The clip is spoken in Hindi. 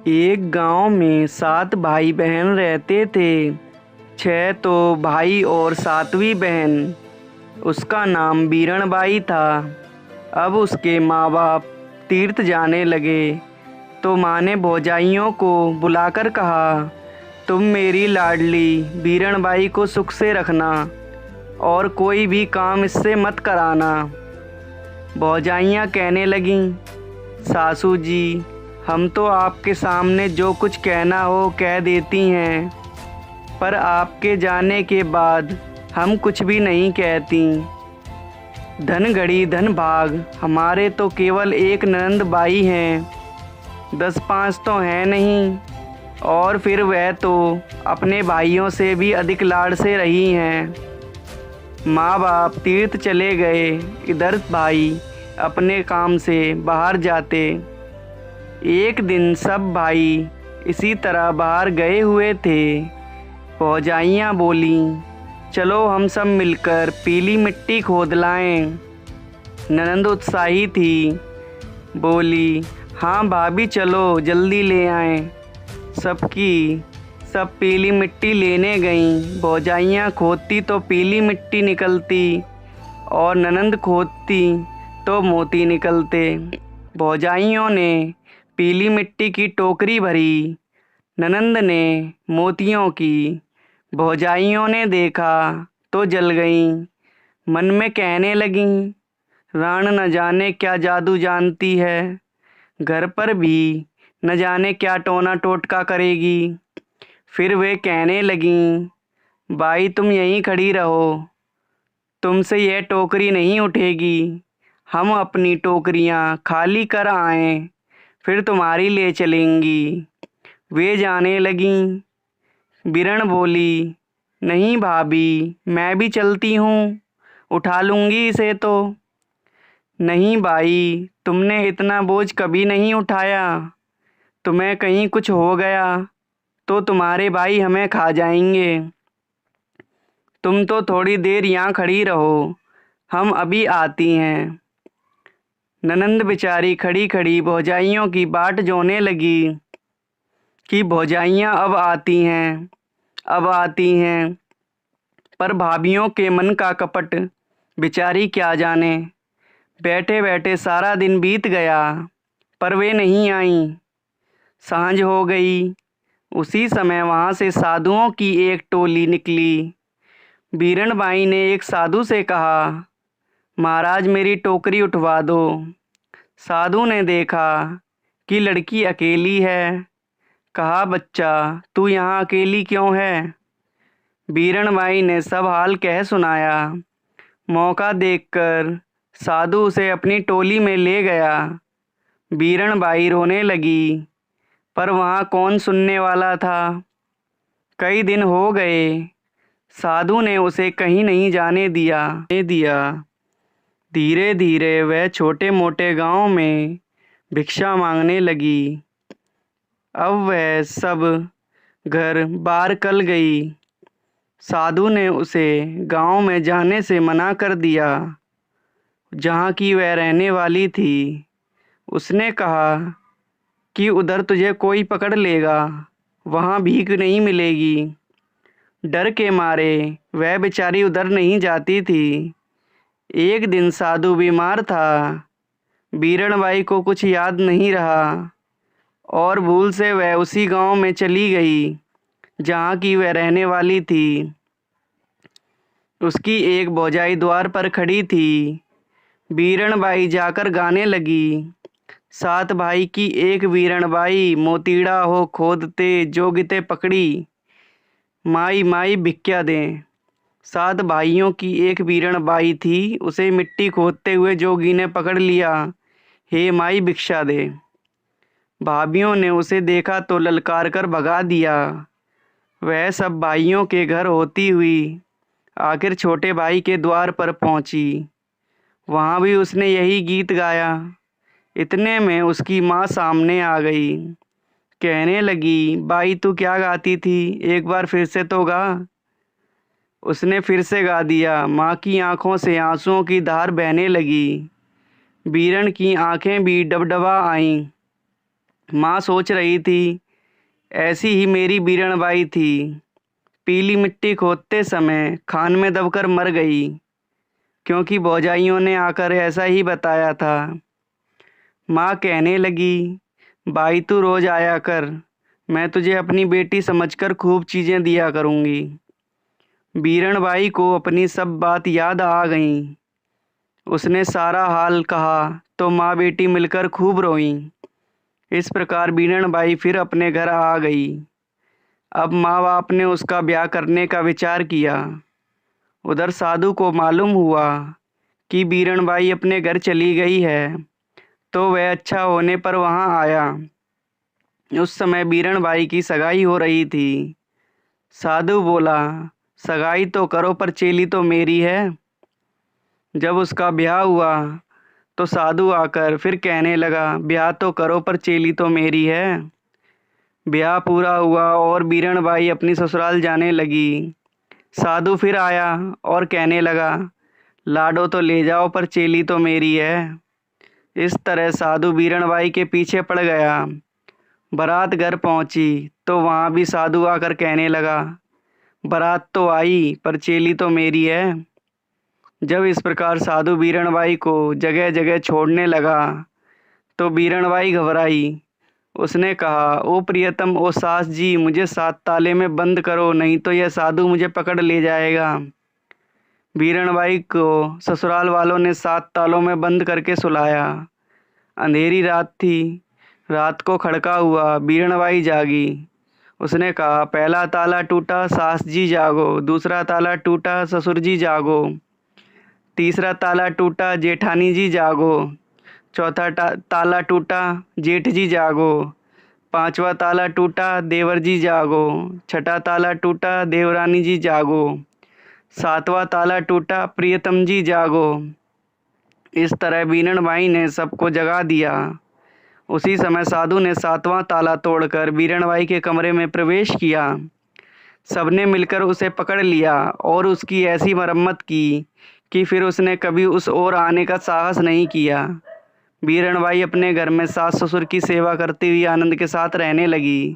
एक गांव में 7 भाई बहन रहते थे। 6 तो भाई और 7वीं बहन। उसका नाम बीरणबाई था। अब उसके माँ बाप तीर्थ जाने लगे तो माँ ने भौजाइयों को बुलाकर कहा, तुम मेरी लाडली बीरणबाई को सुख से रखना और कोई भी काम इससे मत कराना। भौजाइयाँ कहने लगीं, सासू जी, हम तो आपके सामने जो कुछ कहना हो कह देती हैं, पर आपके जाने के बाद हम कुछ भी नहीं कहती। धन घड़ी धन भाग, हमारे तो केवल एक ननंद बाई हैं, 10-5 तो हैं नहीं, और फिर वह तो अपने भाइयों से भी अधिक लाड़ से रही हैं। माँ बाप तीर्थ चले गए, इधर भाई अपने काम से बाहर जाते। एक दिन सब भाई इसी तरह बाहर गए हुए थे। भौजाइयाँ बोलीं, चलो हम सब मिलकर पीली मिट्टी खोद लाएं। ननंद उत्साही थी, बोली, हाँ भाभी चलो जल्दी ले आएं। सब पीली मिट्टी लेने गईं। भौजाइयाँ खोदती तो पीली मिट्टी निकलती और ननंद खोदती तो मोती निकलते। भौजाइयों ने पीली मिट्टी की टोकरी भरी, ननंद ने मोतियों की। भौजाइयों ने देखा तो जल गईं। मन में कहने लगीं, राण न जाने क्या जादू जानती है, घर पर भी न जाने क्या टोना टोटका करेगी। फिर वे कहने लगीं, बाई तुम यहीं खड़ी रहो, तुमसे यह टोकरी नहीं उठेगी। हम अपनी टोकरियाँ खाली कर आएं, फिर तुम्हारी ले चलेंगी। वे जाने लगीं। बीरण बोली, नहीं भाभी, मैं भी चलती हूँ, उठा लूँगी इसे तो। नहीं बाई, तुमने इतना बोझ कभी नहीं उठाया, तुम्हें कहीं कुछ हो गया तो तुम्हारे भाई हमें खा जाएंगे। तुम तो थोड़ी देर यहाँ खड़ी रहो, हम अभी आती हैं। ननंद बेचारी खड़ी खड़ी भौजाइयों की बाट जोने लगी कि भौजाइयाँ अब आती हैं। पर भाभियों के मन का कपट बेचारी क्या जाने। बैठे बैठे सारा दिन बीत गया, पर वे नहीं आईं। सांझ हो गई। उसी समय वहाँ से साधुओं की एक टोली निकली। बीरणबाई ने एक साधु से कहा, महाराज मेरी टोकरी उठवा दो। साधु ने देखा कि लड़की अकेली है, कहा, बच्चा तू यहाँ अकेली क्यों है। बीरणबाई ने सब हाल कह सुनाया। मौका देखकर साधु उसे अपनी टोली में ले गया। बीरणबाई रोने लगी, पर वहाँ कौन सुनने वाला था। कई दिन हो गए, साधु ने उसे कहीं नहीं जाने दिया। धीरे धीरे वह छोटे मोटे गांव में भिक्षा मांगने लगी। अब वह सब घर बार कल गई। साधु ने उसे गांव में जाने से मना कर दिया जहाँ की वह रहने वाली थी। उसने कहा कि उधर तुझे कोई पकड़ लेगा, वहाँ भीख नहीं मिलेगी। डर के मारे वह बेचारी उधर नहीं जाती थी। एक दिन साधु बीमार था। बीरणबाई को कुछ याद नहीं रहा और भूल से वह उसी गांव में चली गई जहाँ की वह रहने वाली थी। उसकी एक भौजाई द्वार पर खड़ी थी। बीरणबाई जाकर गाने लगी, 7 भाई की एक बीरणबाई, मोतीड़ा हो खोदते जोगिते पकड़ी, माई माई भिक्षा दें। 7 भाइयों की एक बीरणबाई थी, उसे मिट्टी खोदते हुए जोगी ने पकड़ लिया, हे माई भिक्षा दे। भाभियों ने उसे देखा तो ललकार कर भगा दिया। वह सब भाइयों के घर होती हुई आखिर छोटे भाई के द्वार पर पहुंची। वहाँ भी उसने यही गीत गाया। इतने में उसकी माँ सामने आ गई। कहने लगी, बाई तू क्या गाती थी, एक बार फिर से तो गा। उसने फिर से गा दिया। माँ की आंखों से आंसुओं की धार बहने लगी। बीरण की आंखें भी डबडबा आईं। माँ सोच रही थी, ऐसी ही मेरी बीरणबाई थी, पीली मिट्टी खोदते समय खान में दबकर मर गई, क्योंकि भौजाइयों ने आकर ऐसा ही बताया था। माँ कहने लगी, बाई तू रोज आया कर, मैं तुझे अपनी बेटी समझकर खूब चीज़ें दिया करूँगी। बीरणबाई को अपनी सब बात याद आ गई। उसने सारा हाल कहा तो माँ बेटी मिलकर खूब रोईं। इस प्रकार बीरणबाई फिर अपने घर आ गई। अब माँ बाप ने उसका ब्याह करने का विचार किया। उधर साधु को मालूम हुआ कि बीरणबाई अपने घर चली गई है, तो वह अच्छा होने पर वहाँ आया। उस समय बीरणबाई की सगाई हो रही थी। साधु बोला, सगाई तो करो पर चेली तो मेरी है। जब उसका ब्याह हुआ तो साधु आकर फिर कहने लगा, ब्याह तो करो पर चेली तो मेरी है। ब्याह पूरा हुआ और बीरणबाई अपनी ससुराल जाने लगी। साधु फिर आया और कहने लगा, लाडो तो ले जाओ पर चेली तो मेरी है। इस तरह साधु बीरणबाई के पीछे पड़ गया। बारात घर पहुंची तो वहाँ भी साधु आकर कहने लगा, बारात तो आई पर चेली तो मेरी है। जब इस प्रकार साधु बीरणबाई को जगह जगह छोड़ने लगा तो बीरणबाई घबराई। उसने कहा, ओ प्रियतम, ओ सास जी, मुझे 7 ताले में बंद करो, नहीं तो यह साधु मुझे पकड़ ले जाएगा। बीरणबाई को ससुराल वालों ने 7 तालों में बंद करके सुलाया। अंधेरी रात थी। रात को खड़का हुआ। बीरणबाई जागी। उसने कहा, पहला ताला टूटा, सास जी जागो। दूसरा ताला टूटा, ससुर जी जागो। तीसरा ताला टूटा, जेठानी जी जागो। चौथा ताला टूटा, जेठ जी जागो। पांचवा ताला टूटा, देवर जी जागो। छठा ताला टूटा, देवरानी जी जागो। सातवां ताला टूटा, प्रियतम जी जागो। इस तरह बीरणबाई ने सबको जगा दिया। उसी समय साधु ने 7वां ताला तोड़कर बीरणबाई के कमरे में प्रवेश किया। सबने मिलकर उसे पकड़ लिया और उसकी ऐसी मरम्मत की कि फिर उसने कभी उस ओर आने का साहस नहीं किया। बीरणबाई अपने घर में सास ससुर की सेवा करती हुई आनंद के साथ रहने लगी।